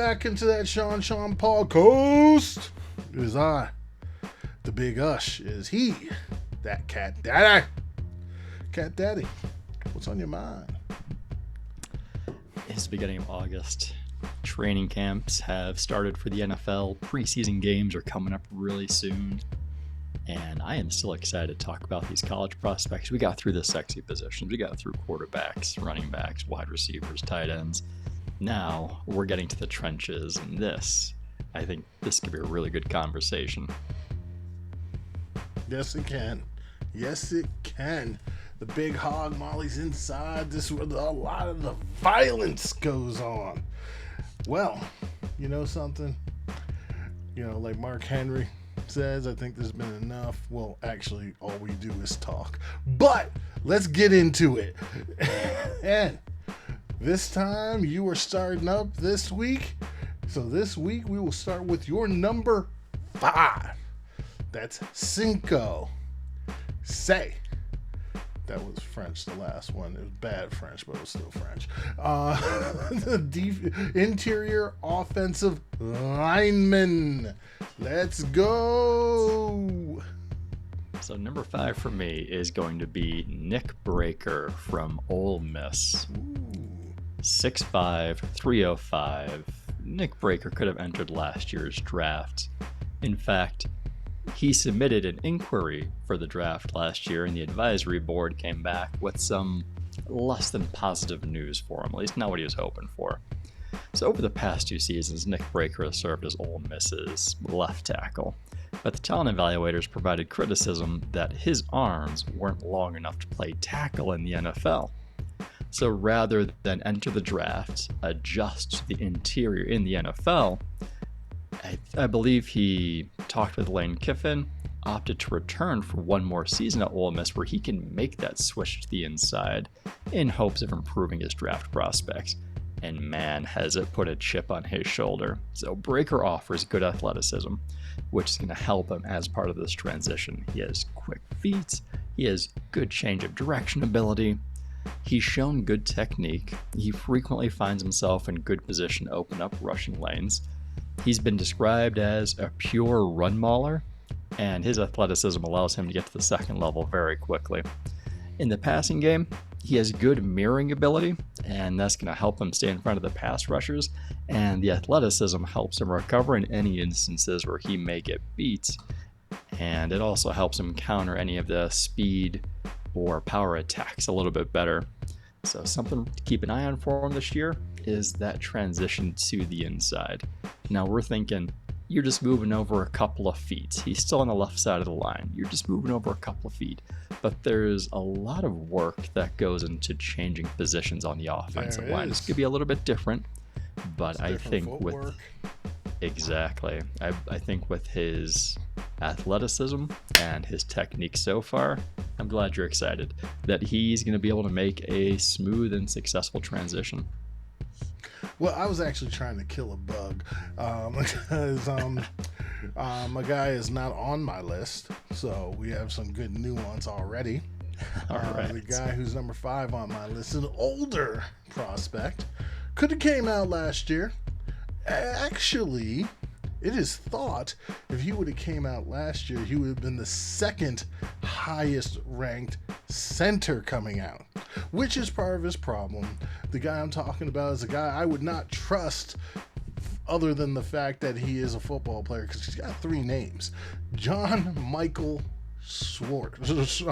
back into that Sean podcast. It is I, the Big Ush. Is he, that Cat Daddy? Cat Daddy, what's on your mind? It's the beginning of August. Training camps have started for the NFL. Preseason games are coming up really soon. And I am still excited to talk about these college prospects. We got through the sexy positions. We got through quarterbacks, running backs, wide receivers, tight ends. Now we're getting to the trenches, and I think this could be a really good conversation. Yes, it can. Yes, it can. The big hog Molly's inside. This is where a lot of the violence goes on. Well, you know something? Like Mark Henry says, I think there's been enough. Well, actually, all we do is talk. But let's get into it. And this time, you are starting up this week. So this week, we will start with your number 5. That's Cinco. Say. That was French, the last one. It was bad French, but it was still French. The interior offensive lineman. Let's go. So number 5 for me is going to be Nick Breaker from Ole Miss. 6'5", 305. Nick Breaker could have entered last year's draft. In fact, he submitted an inquiry for the draft last year, and the advisory board came back with some less than positive news for him, at least not what he was hoping for. So over the past 2 seasons, Nick Breaker has served as Ole Miss's left tackle, but the talent evaluators provided criticism that his arms weren't long enough to play tackle in the NFL. So rather than enter the draft, adjust the interior in the NFL, I believe he talked with Lane Kiffin, opted to return for one more season at Ole Miss where he can make that switch to the inside in hopes of improving his draft prospects. And man, has it put a chip on his shoulder. So Breaker offers good athleticism, which is going to help him as part of this transition. He has quick feet, he has good change of direction ability, he's shown good technique, he frequently finds himself in good position to open up rushing lanes. He's been described as a pure run mauler, and his athleticism allows him to get to the second level very quickly. In the passing game, he has good mirroring ability, and that's going to help him stay in front of the pass rushers, and the athleticism helps him recover in any instances where he may get beat, and it also helps him counter any of the speed or power attacks a little bit better. So something to keep an eye on for him this year is that transition to the inside. Now we're thinking, you're just moving over a couple of feet. He's still on the left side of the line. You're just moving over a couple of feet. But there's a lot of work that goes into changing positions on the offensive line. This could be a little bit different, but I think footwork. Exactly. I think with his athleticism and his technique so far, I'm glad you're excited that he's going to be able to make a smooth and successful transition. Well, I was actually trying to kill a bug because my guy is not on my list, so we have some good nuance already. All right. The guy who's number 5 on my list is an older prospect. Could have came out last year. Actually, it is thought if he would have came out last year, he would have been the second highest ranked center coming out, which is part of his problem. The guy I'm talking about is a guy I would not trust other than the fact that he is a football player, because he's got 3 names. John Michael Schmitz.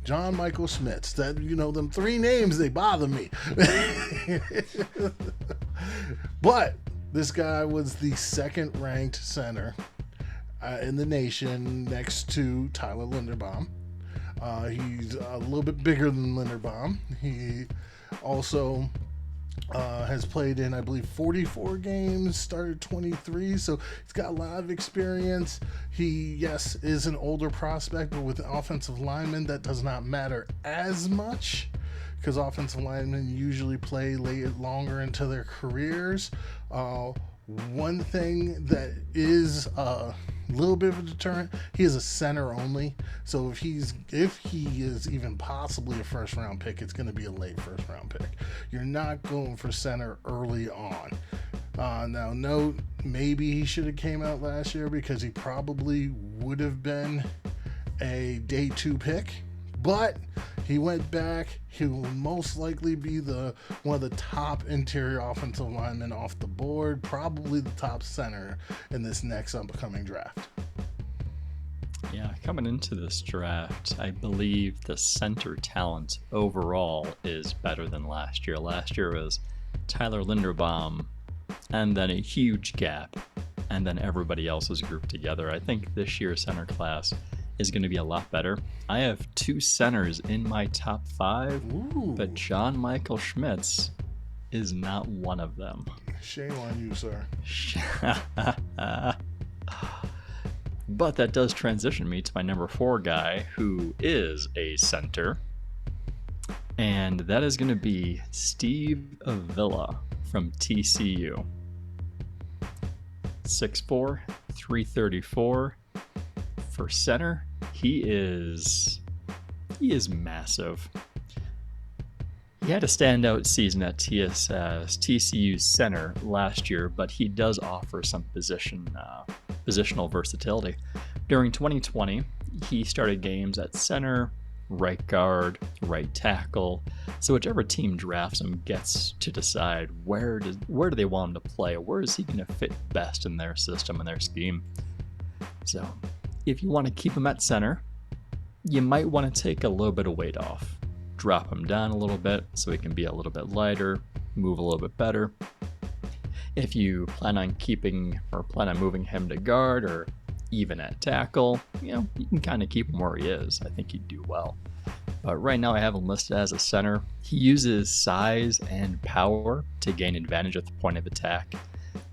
John Michael Schmitz. That, them 3 names, they bother me. But this guy was the second ranked center in the nation next to Tyler Linderbaum. He's a little bit bigger than Linderbaum. He also has played in, I believe, 44 games, started 23, so he's got a lot of experience. He, yes, is an older prospect, but with offensive linemen, that does not matter as much, because offensive linemen usually play longer into their careers. One thing that is a little bit of a deterrent, he is a center only. So if he is even possibly a first round pick, it's going to be a late first round pick. You're not going for center early on. Now, note, maybe he should have came out last year because he probably would have been a day 2 pick. But he went back. He will most likely be one of the top interior offensive linemen off the board, probably the top center in this next upcoming draft. Yeah, coming into this draft, I believe the center talent overall is better than last year. Last year was Tyler Linderbaum, and then a huge gap, and then everybody else was grouped together. I think this year's center class is going to be a lot better. I have 2 centers in my top 5, Ooh. but John Michael Schmitz is not one of them. Shame on you, sir. But that does transition me to my number 4 guy, who is a center, and that is going to be Steve Avila from TCU. 6'4", 334. For center, he is massive. He had a standout season at TCU's center last year, but he does offer some positional versatility. During 2020, he started games at center, right guard, right tackle. So whichever team drafts him gets to decide where do they want him to play, where is he going to fit best in their system and their scheme. So if you want to keep him at center, you might want to take a little bit of weight off. Drop him down a little bit so he can be a little bit lighter, move a little bit better. If you plan on moving him to guard or even at tackle, you can kind of keep him where he is. I think he'd do well. But right now I have him listed as a center. He uses size and power to gain advantage at the point of attack,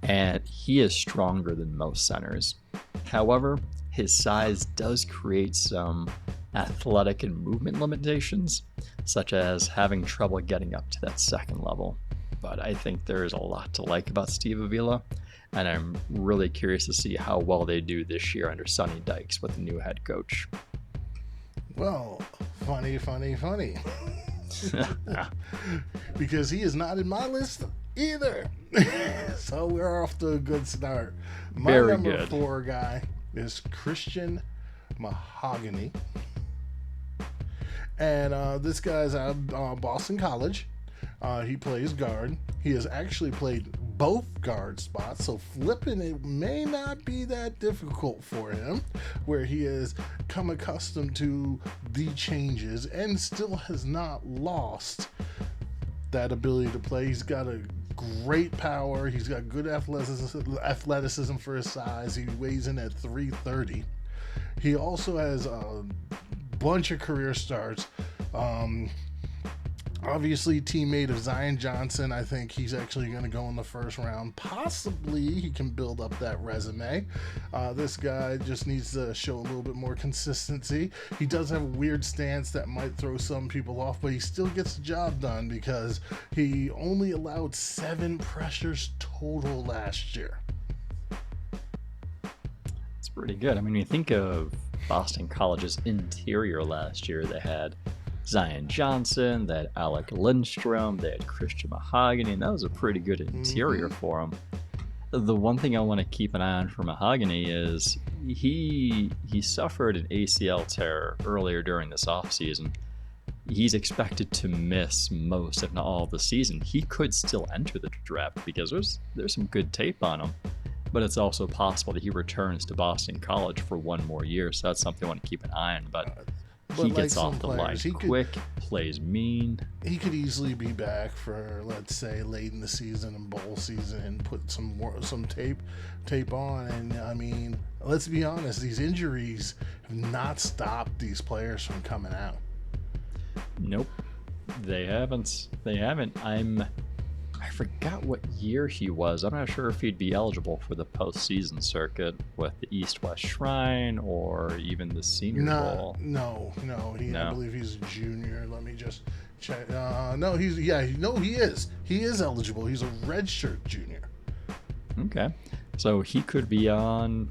and he is stronger than most centers. However, his size does create some athletic and movement limitations, such as having trouble getting up to that second level. But I think there is a lot to like about Steve Avila, and I'm really curious to see how well they do this year under Sonny Dykes with the new head coach. Well, funny. Because he is not in my list either. So we're off to a good start. My Very number good. 4 guy is Christian Mahogany. And this guy's out of Boston College. He plays guard. He has actually played both guard spots, so flipping it may not be that difficult for him, where he has come accustomed to the changes and still has not lost that ability to play. He's got a great power. He's got good athleticism for his size. He weighs in at 330. He also has a bunch of career starts. Obviously, teammate of Zion Johnson. I think he's actually going to go in the first round. Possibly he can build up that resume. This guy just needs to show a little bit more consistency. He does have a weird stance that might throw some people off, but he still gets the job done because he only allowed 7 pressures total last year. It's pretty good. I mean, when you think of Boston College's interior last year, they had Zion Johnson, they had Alec Lindstrom, they had Christian Mahogany, and that was a pretty good interior for him. The one thing I want to keep an eye on for Mahogany is he suffered an ACL tear earlier during this offseason. He's expected to miss most, if not all, of the season. He could still enter the draft because there's some good tape on him, but it's also possible that he returns to Boston College for one more year, so that's something I want to keep an eye on. But he gets off the line quick, plays mean. He could easily be back for, let's say, late in the season and bowl season and put some tape on. And I mean, let's be honest, these injuries have not stopped these players from coming out. Nope, they haven't. I forgot what year he was. I'm not sure if he'd be eligible for the postseason circuit with the East-West Shrine or even the Senior Bowl. No. I believe he's a junior. Let me just check. He is. He is eligible. He's a redshirt junior. Okay. So he could be on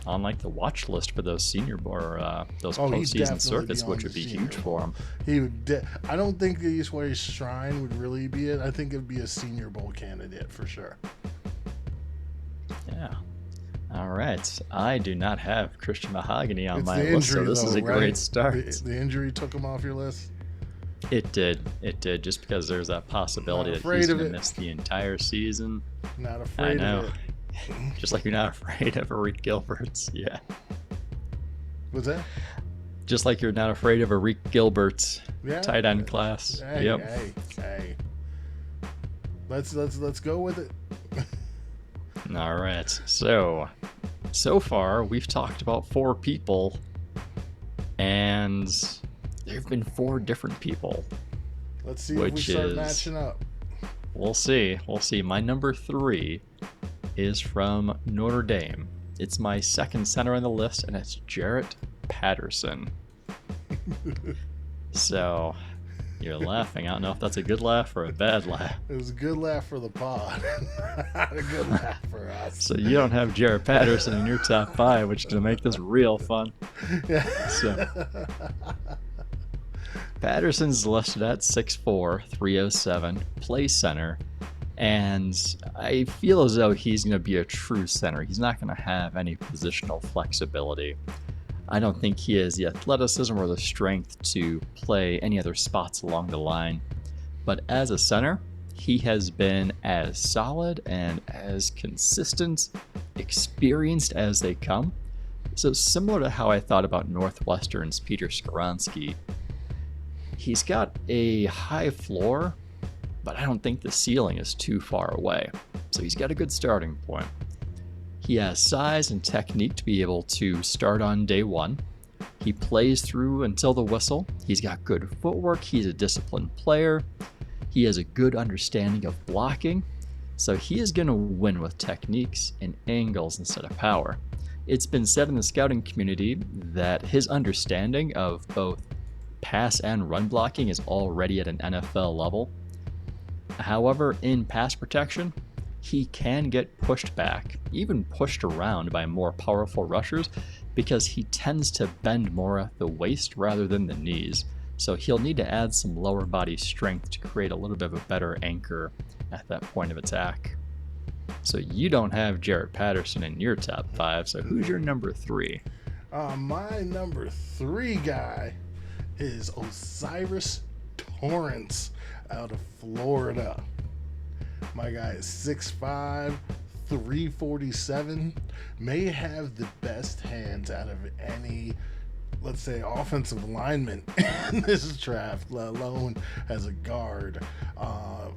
like the watch list for those senior or those postseason circuits, which would be huge for him. He would. I don't think the East West Shrine would really be it. I think it'd be a Senior Bowl candidate for sure. Yeah. All right. I do not have Christian Mahogany on my list, so this is a great start. The injury took him off your list? It did. It did, just because there's that possibility that he's going to miss the entire season. Not afraid of it. Just like you're not afraid of Arik Gilbert's. Yeah. What's that? Just like you're not afraid of Arik Gilbert's tight end class. Hey. Let's go with it. All right. So far we've talked about 4 people, and there have been 4 different people. Let's see if we start matching up. We'll see. My number 3 is from Notre Dame. It's my second center on the list, and it's Jarrett Patterson. So, you're laughing. I don't know if that's a good laugh or a bad laugh. It was a good laugh for the pod. Not a good laugh for us. So you don't have Jarrett Patterson in your top 5, which is going to make this real fun. Yeah. So, Patterson's listed at 6'4", 307, plays center. And I feel as though he's going to be a true center. He's not going to have any positional flexibility. I don't think he has the athleticism or the strength to play any other spots along the line. But as a center, he has been as solid and as consistent, experienced as they come. So similar to how I thought about Northwestern's Peter Skoronski, he's got a high floor, but I don't think the ceiling is too far away. So he's got a good starting point. He has size and technique to be able to start on day one. He plays through until the whistle. He's got good footwork. He's a disciplined player. He has a good understanding of blocking. So he is going to win with techniques and angles instead of power. It's been said in the scouting community that his understanding of both pass and run blocking is already at an NFL level. However, in pass protection, he can get pushed back, even pushed around by more powerful rushers, because he tends to bend more at the waist rather than the knees. So he'll need to add some lower body strength to create a little bit of a better anchor at that point of attack. So you don't have Jarrett Patterson in your top 5, so who's your number 3? My number 3 guy is Osiris Torrance out of Florida. My guy is 6'5", 347, may have the best hands out of any, let's say, offensive lineman in this draft, let alone as a guard.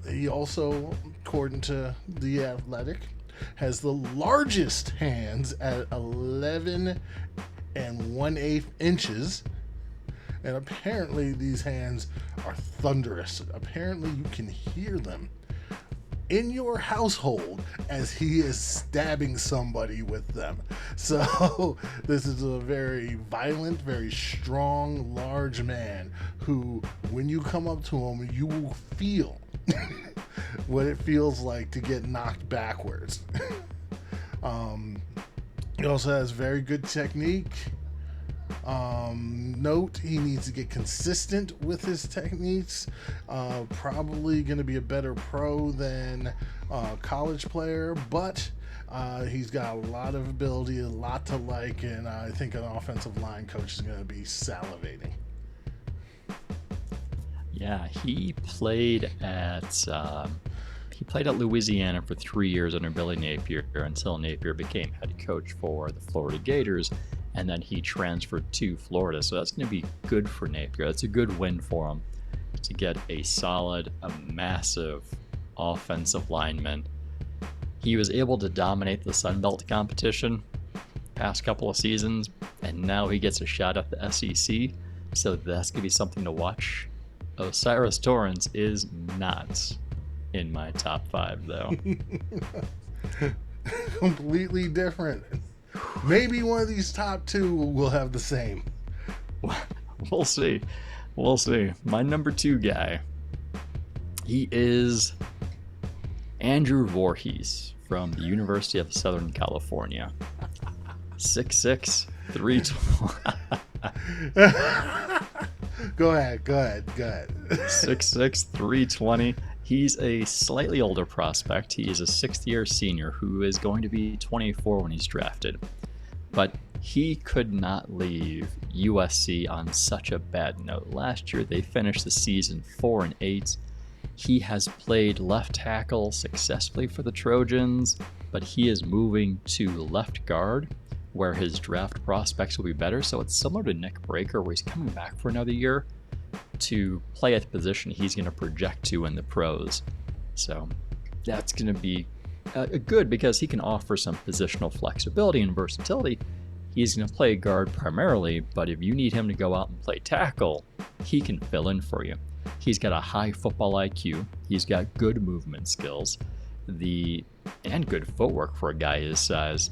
He also, according to The Athletic, has the largest hands at 11 1/8 inches. And apparently these hands are thunderous. Apparently you can hear them in your household as he is stabbing somebody with them. So this is a very violent, very strong, large man who, when you come up to him, you will feel what it feels like to get knocked backwards. He also has very good technique. Note he needs to get consistent with his techniques. Probably going to be a better pro than college player, but he's got a lot of ability, a lot to like, and I think an offensive line coach is going to be salivating. Yeah, he played at Louisiana for 3 years under Billy Napier until Napier became head coach for the Florida Gators. And then he transferred to Florida. So that's going to be good for Napier. That's a good win for him to get a solid, a massive offensive lineman. He was able to dominate the Sun Belt competition past couple of seasons, and now he gets a shot at the SEC. So that's going to be something to watch. Osiris Torrance is not in my top 5, though. Completely different. Maybe one of these top 2 will have the same. We'll see. My number 2 guy, he is Andrew Voorhees from the University of Southern California. 6'6", 320. Go ahead. 6'6", 320. He's a slightly older prospect. He is a sixth-year senior who is going to be 24 when he's drafted. But he could not leave USC on such a bad note. Last year, they finished the season 4-8. He has played left tackle successfully for the Trojans, but he is moving to left guard, where his draft prospects will be better. So it's similar to Nick Breaker, where he's coming back for another year to play at the position he's going to project to in the pros. So that's going to be good because he can offer some positional flexibility and versatility. He's going to play guard primarily, but if you need him to go out and play tackle, he can fill in for you. He's got a high football IQ. He's got good movement skills, and good footwork for a guy his size.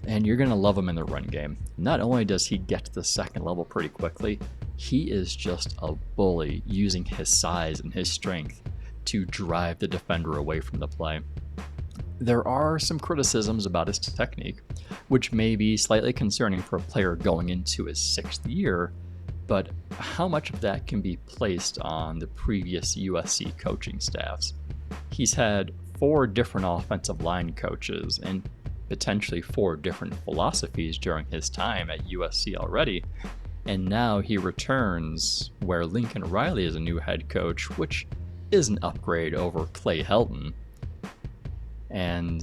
And you're going to love him in the run game. Not only does he get to the second level pretty quickly, he is just a bully using his size and his strength to drive the defender away from the play. There are some criticisms about his technique, which may be slightly concerning for a player going into his sixth year, but how much of that can be placed on the previous USC coaching staffs? He's had 4 different offensive line coaches and potentially 4 different philosophies during his time at USC already, and now he returns where Lincoln Riley is a new head coach, which is an upgrade over Clay Helton. And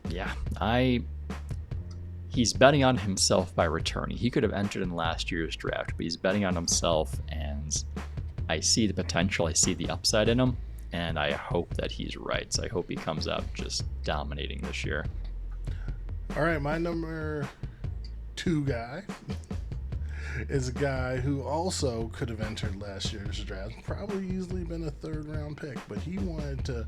yeah, he's betting on himself by returning. He could have entered in last year's draft, but he's betting on himself, and I see the potential, I see the upside in him, and I hope that he's right. So I hope he comes out just dominating this year. All right, my number 2 guy is a guy who also could have entered last year's draft. Probably easily been a 3rd round pick, but he wanted to,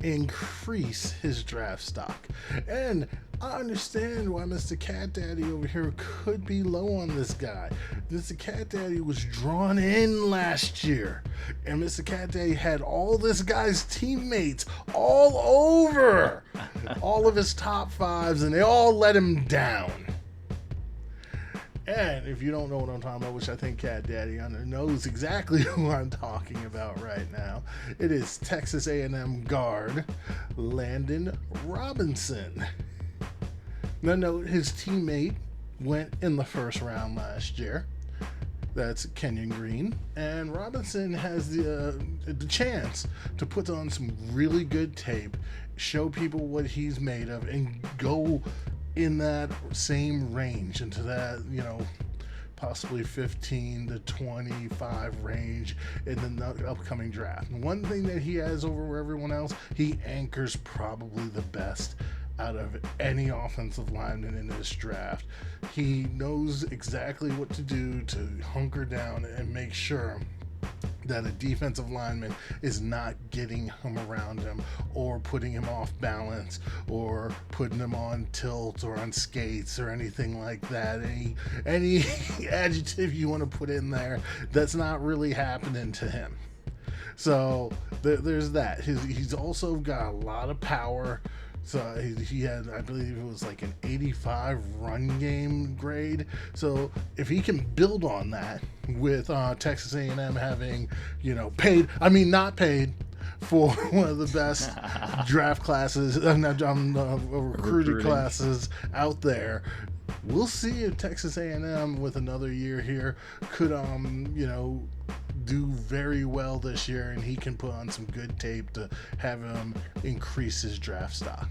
increase his draft stock. And I understand why Mr. Cat Daddy over here could be low on this guy. Mr. Cat Daddy was drawn in last year, and Mr. Cat Daddy had all this guy's teammates all over all of his top 5s, and they all let him down. And if you don't know what I'm talking about, which I think Cat Daddy knows exactly who I'm talking about right now, it is Texas A&M guard Laden Robinson. Now note, his teammate went in the 1st round last year. That's Kenyon Green. And Robinson has the chance to put on some really good tape, show people what he's made of, and go in that same range, into that, possibly 15 to 25 range in the upcoming draft. And one thing that he has over everyone else, he anchors probably the best out of any offensive lineman in this draft. He knows exactly what to do to hunker down and make sure that a defensive lineman is not getting him around him or putting him off balance or putting him on tilt or on skates or anything like that. Any adjective you want to put in there, that's not really happening to him. So there's that. He's also got a lot of power. So he had, I believe it was like an 85 run game grade. So if he can build on that with Texas A&M having, not paid for one of the best draft classes, recruiting classes out there, we'll see if Texas A&M with another year here could, do very well this year, and he can put on some good tape to have him increase his draft stock.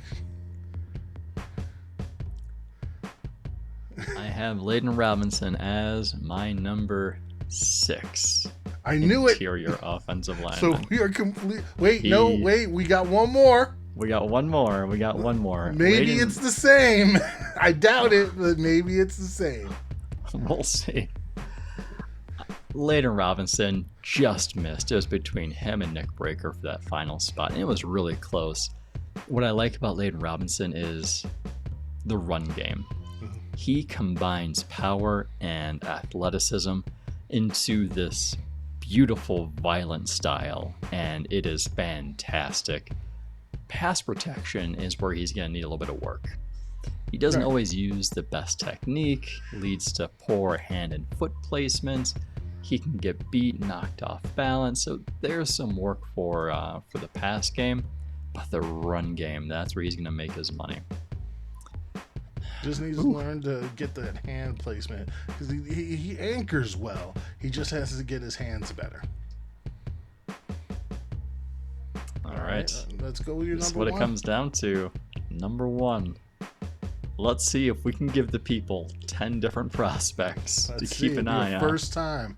I have Laden Robinson as my number 6. I knew interior offensive lineman. So we are complete. Wait, we got one more. We got one more. Maybe it's the same. I doubt it, but maybe it's the same. We'll see. Laden Robinson just missed. It was between him and Nick Breaker for that final spot, and it was really close. What I like about Laden Robinson is the run game. He combines power and athleticism into this beautiful, violent style, and it is fantastic. pass protection is where he's going to need a little bit of work. He doesn't always use the best technique, leads to poor hand and foot placement. He can get beat, knocked off balance, so there's some work for the pass game. But the run game, that's where he's going to make his money. Just needs to learn to get that hand placement, because he anchors well. He just has to get his hands better. All right. Let's go with your This is number what one. it comes down to. Number one. Let's see if we can give the people 10 different prospects to keep an eye on. First time.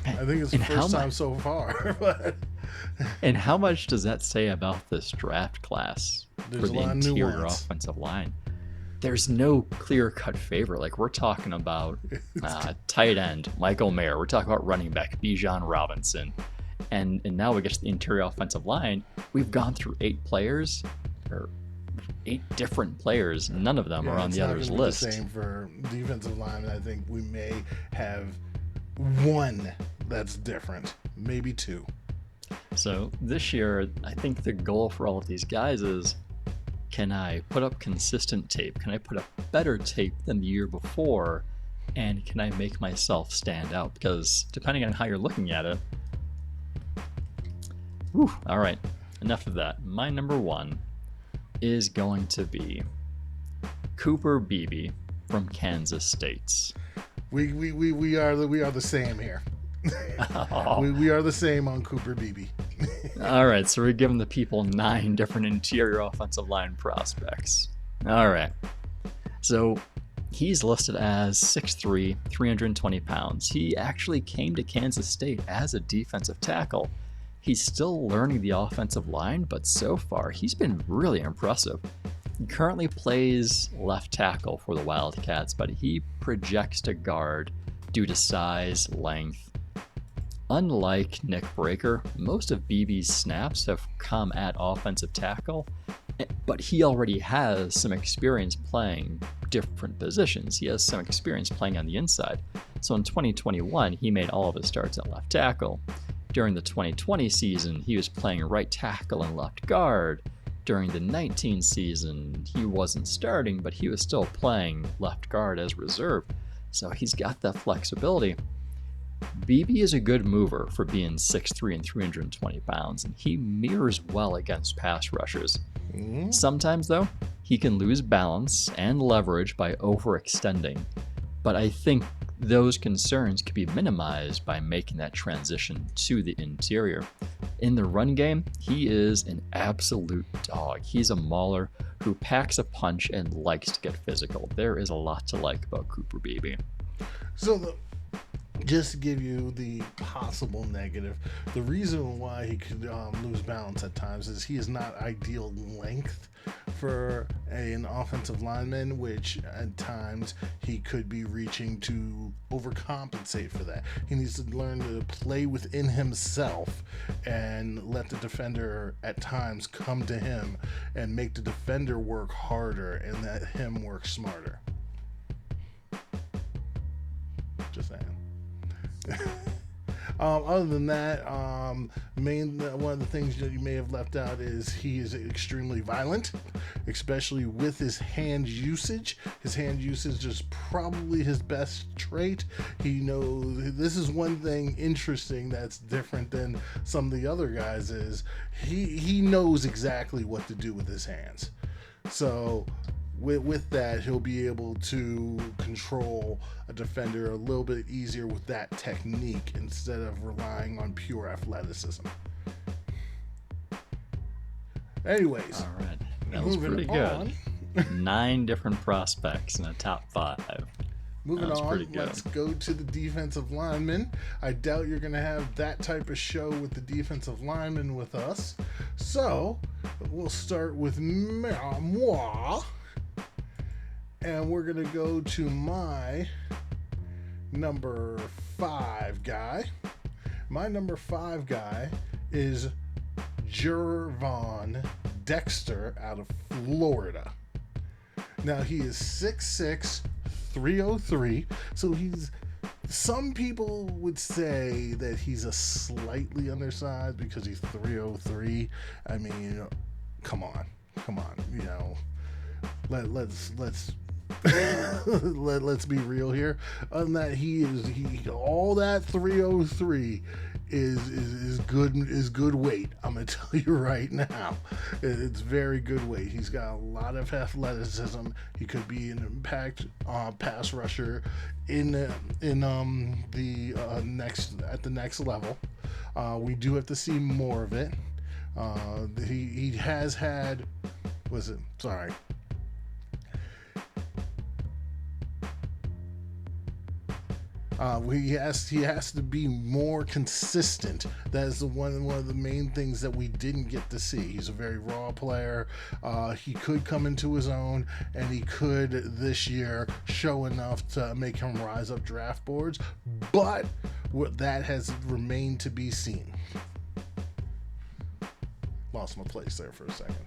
I think it's the first time so far. But and how much does that say about this draft class for the interior offensive line? There's no clear-cut favorite. Like, we're talking about tight end, Michael Mayer. We're talking about running back, Bijan Robinson. And now we get to the interior offensive line. We've gone through 8 players, or 8 different players. None of them are on the other's list. It's the same for defensive linemen. I think we may have one that's different, maybe 2. So this year, I think the goal for all of these guys is, can I put up consistent tape? Can I put up better tape than the year before? And can I make myself stand out? Because depending on how you're looking at it, all right, enough of that. My number one is going to be Cooper Beebe from Kansas State. We are the same here. We are the same on Cooper Beebe. All right, so we're giving the people 9 different interior offensive line prospects. All right, so he's listed as 6'3", 320 pounds. He actually came to Kansas State as a defensive tackle. He's still learning the offensive line, but so far he's been really impressive. He currently plays left tackle for the Wildcats, but he projects to guard due to size, length. Unlike Nick Breaker, most of BB's snaps have come at offensive tackle, but he already has some experience playing different positions. He has some experience playing on the inside. So in 2021, he made all of his starts at left tackle. During the 2020 season, he was playing right tackle and left guard. During the 19 season, he wasn't starting, but he was still playing left guard as reserve. So he's got that flexibility. BB is a good mover for being 6'3" and 320 pounds, and he mirrors well against pass rushers. Sometimes, though, he can lose balance and leverage by overextending, but I think those concerns could be minimized by making that transition to the interior. In the run game, he is an absolute dog. He's a mauler who packs a punch and likes to get physical. There is a lot to like about Cooper Beebe. So just to give you the possible negative, the reason why he could lose balance at times is he is not ideal length for an offensive lineman, which at times he could be reaching to overcompensate for that. He needs to learn to play within himself and let the defender at times come to him and make the defender work harder and let him work smarter. Just saying. Other than that, one of the things that you may have left out is he is extremely violent, especially with his hand usage. His hand usage is probably his best trait. He knows, this is one thing interesting that's different than some of the other guys, is he knows exactly what to do with his hands. So with that, he'll be able to control a defender a little bit easier with that technique instead of relying on pure athleticism. Anyways, all right, that was pretty good. 9 different prospects in the top 5. Moving on, let's go to the defensive linemen. I doubt you're going to have that type of show with the defensive linemen with us. So, we'll start with moi. And we're going to go to my number 5 guy. My number 5 guy is Gervan Dexter out of Florida. Now, he is 6'6", 303. So some people would say that he's a slightly undersized because he's 303. I mean, come on. You know, let's let's be real here. Other than that, he all that 303 is good weight. I'm gonna tell you right now, it's very good weight. He's got a lot of athleticism. He could be an impact pass rusher in the next level. We do have to see more of it. He has had, he has to be more consistent. That is one of the main things that we didn't get to see. He's a very raw player. He could come into his own, and he could this year show enough to make him rise up draft boards, but that has remained to be seen. Lost my place there for a second.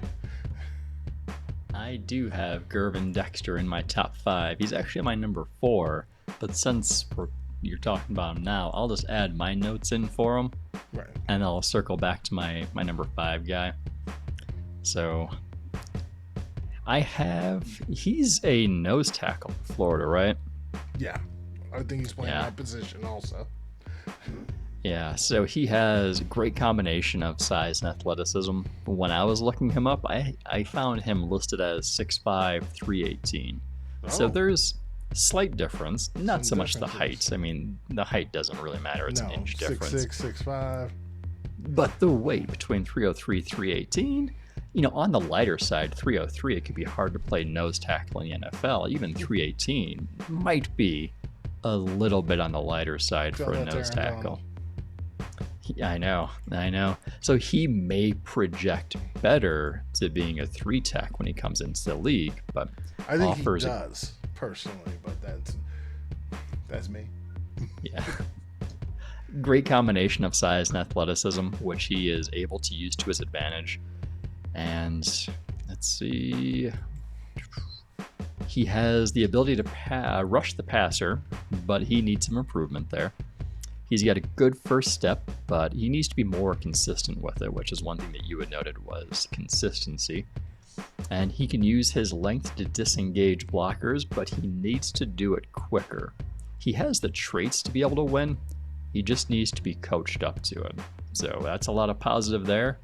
I do have Gervan Dexter in my top 5. He's actually my number 4, but since you're talking about him now, I'll just add my notes in for him, right? And I'll circle back to my number 5 guy. So he's a nose tackle for Florida, right? Yeah, I think he's playing that position also. Yeah, so he has a great combination of size and athleticism. When I was looking him up, I found him listed as 6'5", 318. Oh. So there's slight difference, not so much the height. I mean, the height doesn't really matter. It's an inch difference. 6'6", 6'5". But the weight between 303, 318, on the lighter side, 303, it could be hard to play nose tackle in the NFL. Even 318 might be a little bit on the lighter side for a nose tackle. Yeah, I know. So he may project better to being a 3-tech when he comes into the league, but I think he does personally, but that's me. Yeah. Great combination of size and athleticism, which he is able to use to his advantage. And let's see. He has the ability to rush the passer, but he needs some improvement there. He's got a good first step, but he needs to be more consistent with it, which is one thing that you had noted was consistency. And he can use his length to disengage blockers, but he needs to do it quicker. He has the traits to be able to win. He just needs to be coached up to it. So that's a lot of positive there.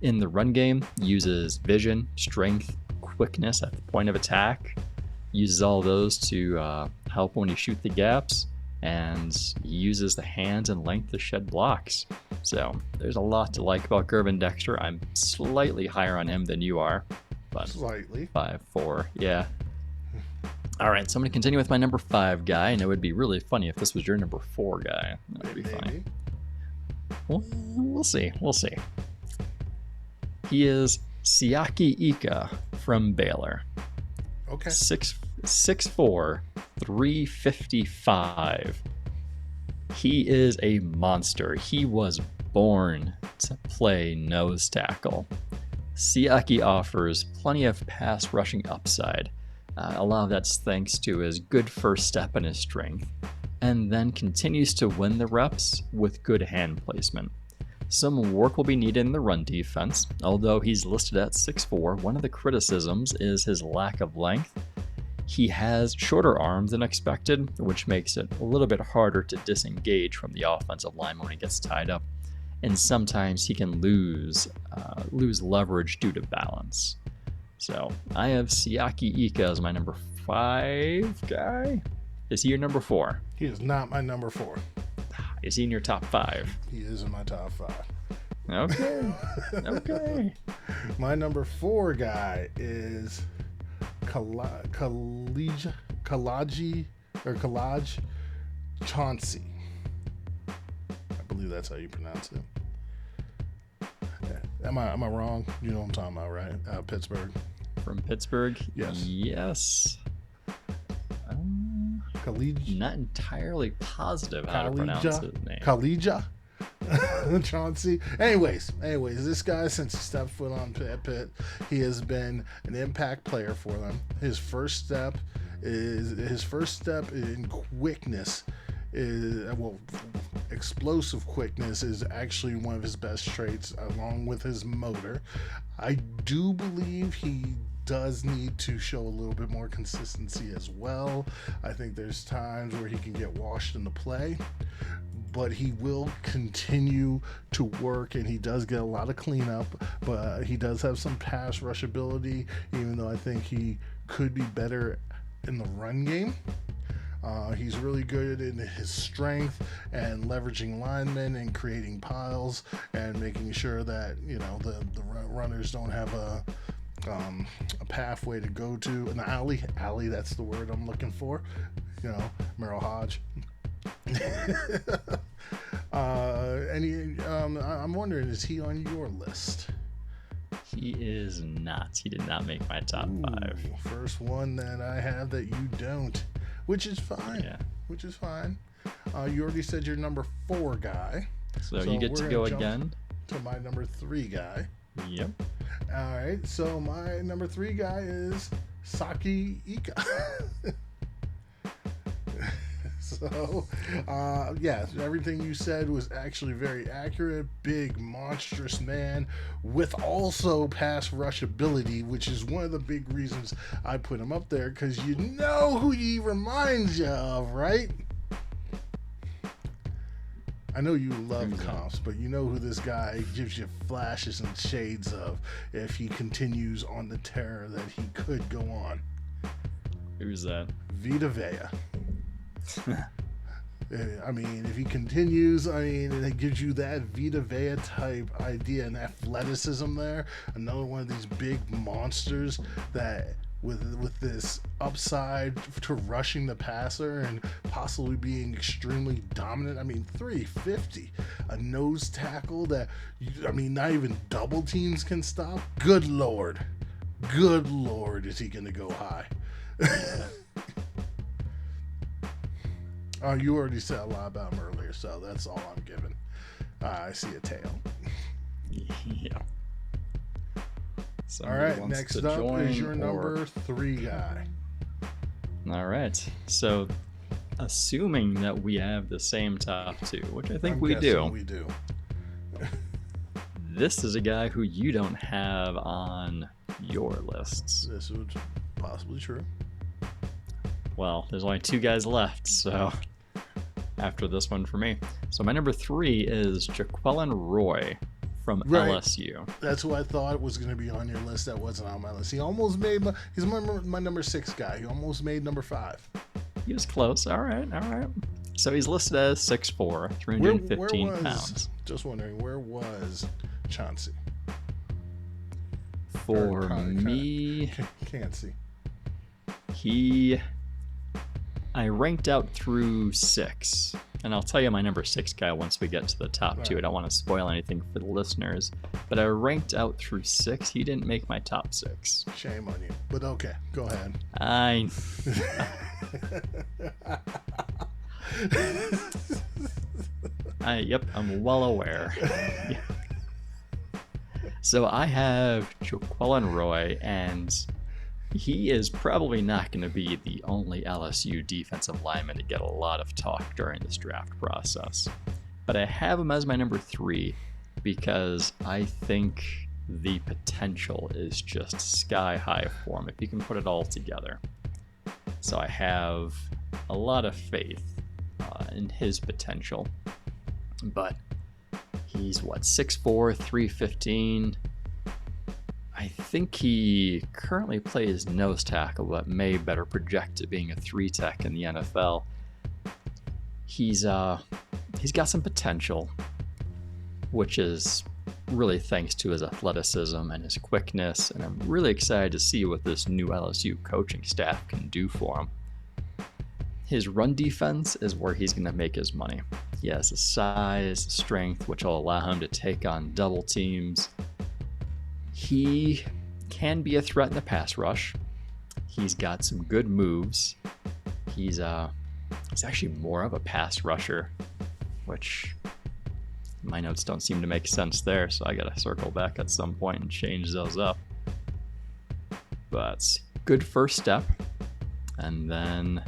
In the run game, uses vision, strength, quickness at the point of attack. Uses all those to help when you shoot the gaps. And he uses the hands and length to shed blocks. So there's a lot to like about Gervan Dexter. I'm slightly higher on him than you are. But slightly. 5'4", yeah. All right, so I'm going to continue with my number 5 guy, and it would be really funny if this was your number 4 guy. That would be funny. Well, we'll see. He is Siaki Ika from Baylor. Okay. 6'4", 355. He is a monster. He was born to play nose tackle. Siaki offers plenty of pass rushing upside. A lot of that's thanks to his good first step and his strength, and then continues to win the reps with good hand placement. Some work will be needed in the run defense. Although he's listed at 6'4", one of the criticisms is his lack of length. He has shorter arms than expected, which makes it a little bit harder to disengage from the offensive line when he gets tied up, and sometimes he can lose leverage due to balance. So I have Siaki Ika as my number 5 guy. Is he your number 4? He is not my number 4. Is he in your top 5? He is in my top 5. Okay. My number 4 guy is Kalaji Chauncey. I believe that's how you pronounce it. Am I wrong? You know what I'm talking about, right? Pittsburgh. From Pittsburgh? Yes. Yes. Not entirely positive how to pronounce his name. Kalija Chauncey. Anyways, this guy, since he stepped foot on Pitt, he has been an impact player for them. His first step in quickness is explosive quickness is actually one of his best traits, along with his motor. I do believe he does need to show a little bit more consistency as well. I think there's times where he can get washed into play, but he will continue to work, and he does get a lot of cleanup, but he does have some pass rush ability, even though I think he could be better in the run game. He's really good in his strength and leveraging linemen and creating piles and making sure that, you know, the runners don't have a pathway to go to, an alley, that's the word I'm looking for, you know, Merrill Hodge. I'm wondering, is he on your list? He is not. He did not make my top 5. First one that I have that you don't, which is fine. Yeah. Which is fine. You already said your number 4 guy. So you get to go again. To my number 3 guy. Yep. All right. So my number 3 guy is Saki Ika. So, yeah, everything you said was actually very accurate. Big, monstrous man with also pass rush ability, which is one of the big reasons I put him up there, because you know who he reminds you of, right? I know you love comps, but you know who this guy gives you flashes and shades of if he continues on the terror that he could go on. Who's that? Vita Vea. I mean, if he continues, and it gives you that Vita Vea type idea and athleticism there. Another one of these big monsters that with this upside to rushing the passer and possibly being extremely dominant. I mean, 350, a nose tackle that, not even double teams can stop. Good Lord, is he going to go high? You already said a lot about him earlier, so that's all I'm giving. I see a tail. Yeah. All right, next up is your number 3 guy. All right. So, assuming that we have the same top 2, which I think we do. We do. This is a guy who you don't have on your lists. This is possibly true. Well, there's only 2 guys left, so after this one for me. So my number 3 is Jacqueline Roy from LSU. That's who I thought was going to be on your list. That wasn't on my list. He almost made he's my number 6 guy. He almost made number 5. He was close. All right. So he's listed as 6'4", 315 pounds. Just wondering, where was Chauncey? For me, can't see. I ranked out through 6, and I'll tell you my number 6 guy once we get to the top 2. I don't want to spoil anything for the listeners, but I ranked out through 6. He didn't make my top 6. Shame on you, but okay, go ahead. Yep, I'm well aware. So I have Jacqueline Roy, and he is probably not going to be the only LSU defensive lineman to get a lot of talk during this draft process. But I have him as my number 3 because I think the potential is just sky high for him if you can put it all together. So I have a lot of faith in his potential. But he's 6'4", 315. I think he currently plays nose tackle, but may better project to being a 3-tech in the NFL. He's got some potential, which is really thanks to his athleticism and his quickness, and I'm really excited to see what this new LSU coaching staff can do for him. His run defense is where he's going to make his money. He has the size, strength, which will allow him to take on double teams. He can be a threat in the pass rush. He's got some good moves. He's actually more of a pass rusher, which my notes don't seem to make sense there, so I gotta circle back at some point and change those up. But good first step, and then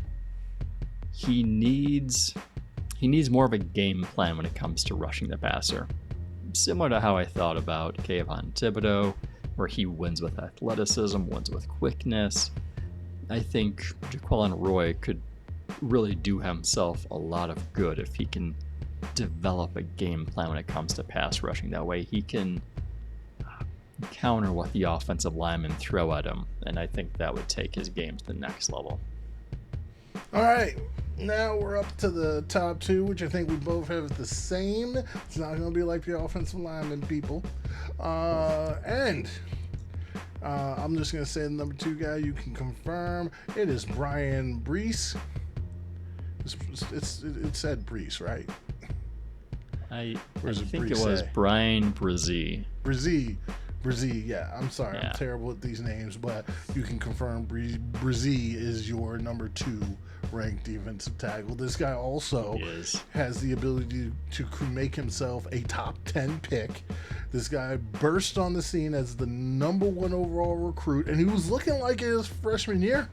he needs he needs more of a game plan when it comes to rushing the passer. Similar to how I thought about Kayvon Thibodeau, where he wins with athleticism, wins with quickness. I think Jacqueline Roy could really do himself a lot of good if he can develop a game plan when it comes to pass rushing. That way he can counter what the offensive linemen throw at him, and I think that would take his game to the next level. All right, now we're up to the top two, which I think we both have the same. It's not going to be like the offensive lineman people. I'm just going to say the number 2 guy. You can confirm it is Brian Brees. It said Brees, right? I think it was Brian Brzee. Brzee, yeah. I'm sorry, I'm terrible at these names, but you can confirm Brzee is your number 2 ranked defensive tackle. This guy also has the ability to make himself a top 10 pick. This guy burst on the scene as the number 1 overall recruit, and he was looking like his freshman year.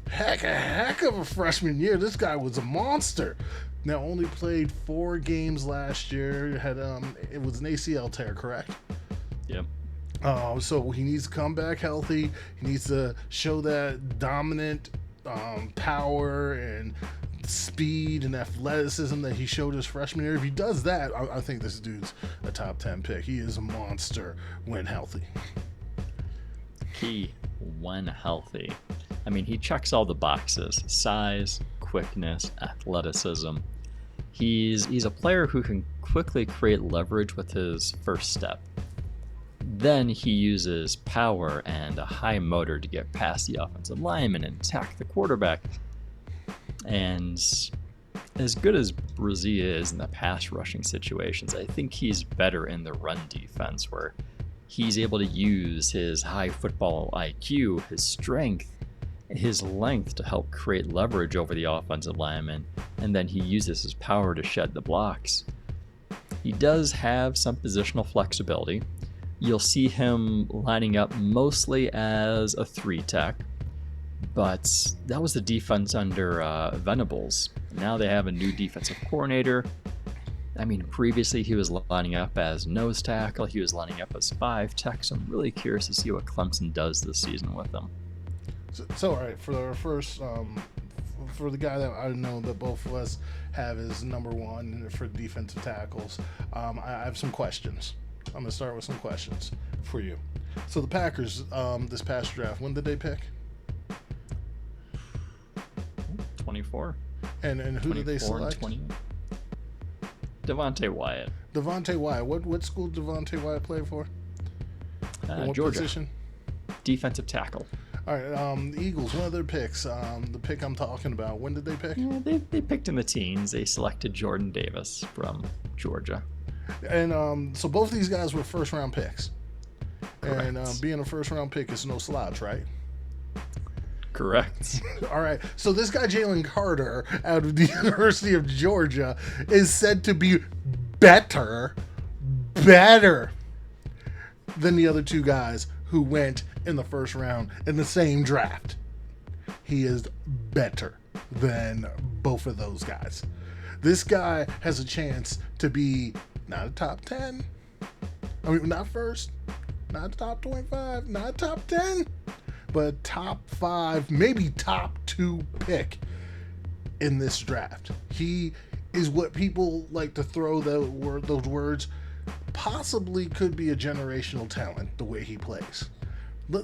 Heck of a freshman year. This guy was a monster. Now, only played 4 games last year. Had it was an ACL tear, correct? Yep. So he needs to come back healthy. He needs to show that dominant power and speed and athleticism that he showed his freshman year. If he does that, I think this dude's a top 10 pick. He is a monster when healthy. Key when healthy. I mean, he checks all the boxes: size, quickness, athleticism. He's a player who can quickly create leverage with his first step. Then he uses power and a high motor to get past the offensive lineman and attack the quarterback. And as good as Brzee is in the pass rushing situations, I think he's better in the run defense, where he's able to use his high football IQ, his strength, his length to help create leverage over the offensive lineman, and then he uses his power to shed the blocks. He does have some positional flexibility. You'll see him lining up mostly as a 3-tech, but that was the defense under Venables. Now they have a new defensive coordinator. I mean, previously he was lining up as nose tackle. He was lining up as 5-tech, so I'm really curious to see what Clemson does this season with him. So all right, for our first, for the guy that I know that both of us have as number 1 for defensive tackles, I have some questions. I'm going to start with some questions for you. So the Packers, this past draft, when did they pick? 24. And who did they select? 20. Devontae Wyatt. Devontae Wyatt. What school did Devontae Wyatt play for? What Georgia. position? Defensive tackle. All right, the Eagles, one of their picks, the pick I'm talking about, when did they pick? Yeah, they picked in the teens. They selected Jordan Davis from Georgia. And so both of these guys were first-round picks. Correct. And being a first-round pick is no slouch, right? Correct. All right, so this guy Jalen Carter out of the University of Georgia is said to be better than the other 2 guys who went in the first round in the same draft. He is better than both of those guys. This guy has a chance to be not a top 10. I mean, not first, not top 25, not top 10, but top 5, maybe top 2 pick in this draft. He is what people like to throw those words. Possibly could be a generational talent the way he plays.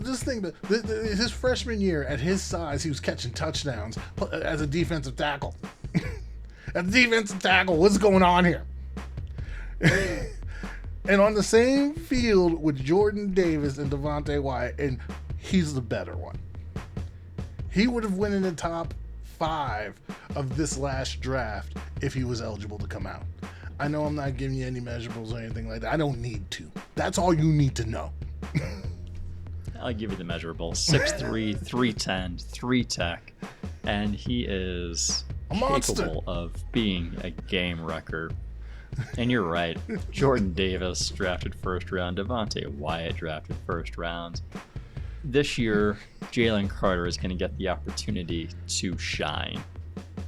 Just think that his freshman year, at his size, he was catching touchdowns as a defensive tackle. As a defensive tackle, what's going on here? And on the same field with Jordan Davis and Devontae Wyatt, and he's the better one. He would have went in the top 5 of this last draft if he was eligible to come out. I know I'm not giving you any measurables or anything like that. I don't need to. That's all you need to know. I'll give you the measurables. 6'3", 310, 3-tech, and he is capable of being a game wrecker. And you're right. Jordan Davis drafted first round. Devontae Wyatt drafted first round. This year, Jalen Carter is going to get the opportunity to shine.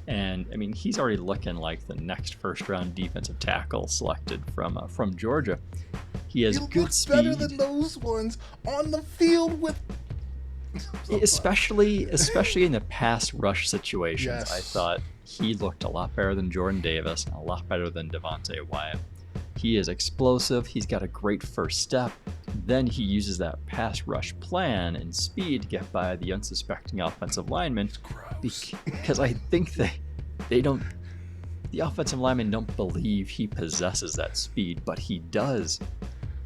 And I mean, he's already looking like the next first-round defensive tackle selected from Georgia. He has good looks speed, better than those ones on the field with. especially in the pass rush situations. Yes. I thought he looked a lot better than Jordan Davis and a lot better than Devontae Wyatt. He is explosive. He's got a great first step. Then he uses that pass rush plan and speed to get by the unsuspecting offensive lineman. Because I think they don't. The offensive linemen don't believe he possesses that speed, but he does.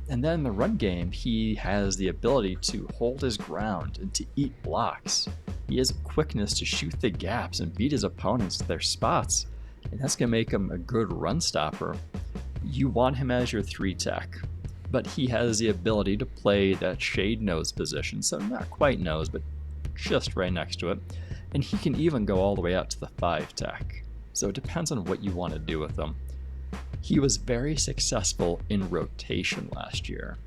And then in the run game, he has the ability to hold his ground and to eat blocks. He has quickness to shoot the gaps and beat his opponents to their spots. And that's going to make him a good run stopper. You want him as your 3-tech, but he has the ability to play that shade nose position. So not quite nose, but just right next to it. And he can even go all the way out to the 5-tech. So it depends on what you want to do with him. He was very successful in rotation last year.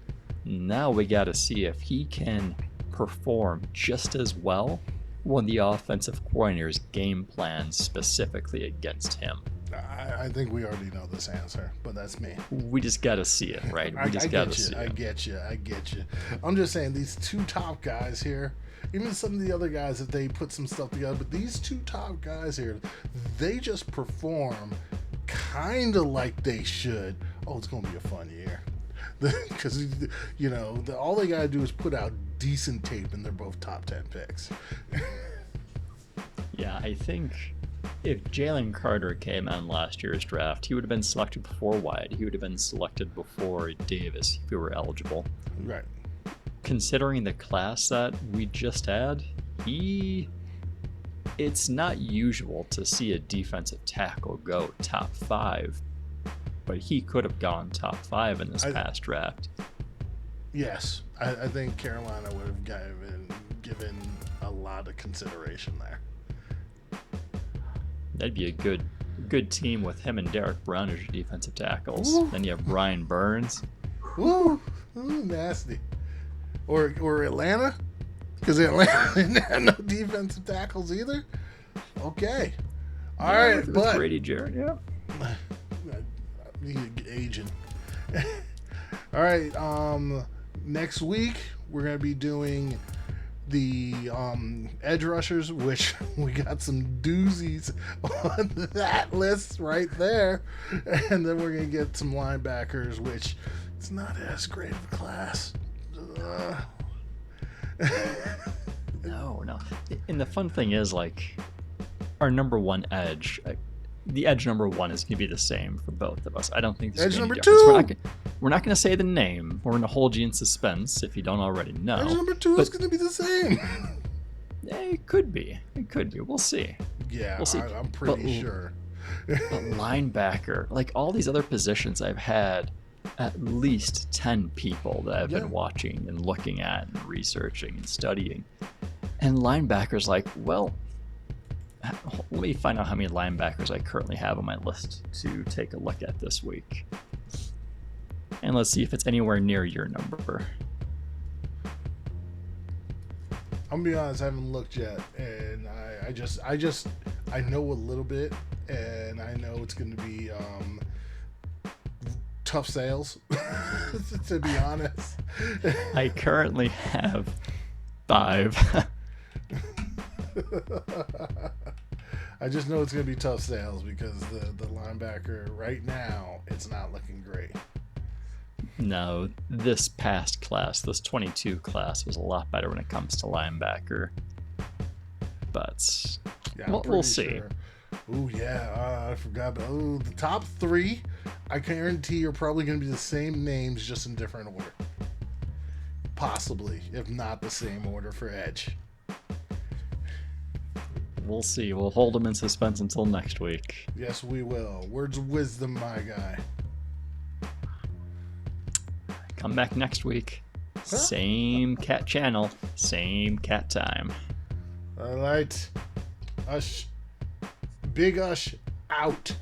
Now we got to see if he can perform just as well when the offensive coordinator's game plans specifically against him. I think we already know this answer, but that's me. We just got to see it, right? We just got to see it. I get you. I'm just saying, these two top guys here, even some of the other guys, if they put some stuff together, but these two top guys here, they just perform kind of like they should. Oh, it's going to be a fun year. Because, all they got to do is put out decent tape, and they're both top 10 picks. Yeah, I think if Jalen Carter came on last year's draft, he would have been selected before Wyatt. He would have been selected before Davis if he were eligible. Right. Considering the class that we just had, it's not usual to see a defensive tackle go top 5, but he could have gone top 5 in this past draft. Yes, I think Carolina would have given a lot of consideration there. That'd be a good team with him and Derek Brown as your defensive tackles. Ooh. Then you have Brian Burns. Ooh, nasty. Or Atlanta? Because Atlanta didn't have no defensive tackles either. Okay. All right, with Grady Jarrett, yeah. Aging. All right. Next week we're gonna be doing the edge rushers, which we got some doozies on that list right there, and then we're gonna get some linebackers, which it's not as great of a class. No. And the fun thing is, like, our number one edge, the edge number 1 is going to be the same for both of us. I don't think there's edge number 2. We're not going to say the name. We're going to hold you in suspense if you don't already know. Edge number 2 is going to be the same. It could be. We'll see. Yeah, we'll see. I'm pretty sure. But linebacker, like all these other positions, I've had at least 10 people that I've been watching and looking at and researching and studying. And linebackers, like, well, let me find out how many linebackers I currently have on my list to take a look at this week. And let's see if it's anywhere near your number. I'm gonna be honest, I haven't looked yet, and I know a little bit, and I know it's gonna be tough sales, to be honest. I currently have 5. I just know it's going to be tough sales because the linebacker right now, it's not looking great. No, this past class, this 22 class, was a lot better when it comes to linebacker. But we'll see. Sure. Oh, yeah, I forgot. But the top 3, I guarantee are probably going to be the same names, just in different order. Possibly, if not the same order for edge. We'll see. We'll hold them in suspense until next week. Yes, we will. Words of wisdom, my guy. Come back next week. Same cat channel, same cat time. All right. Big Ush out.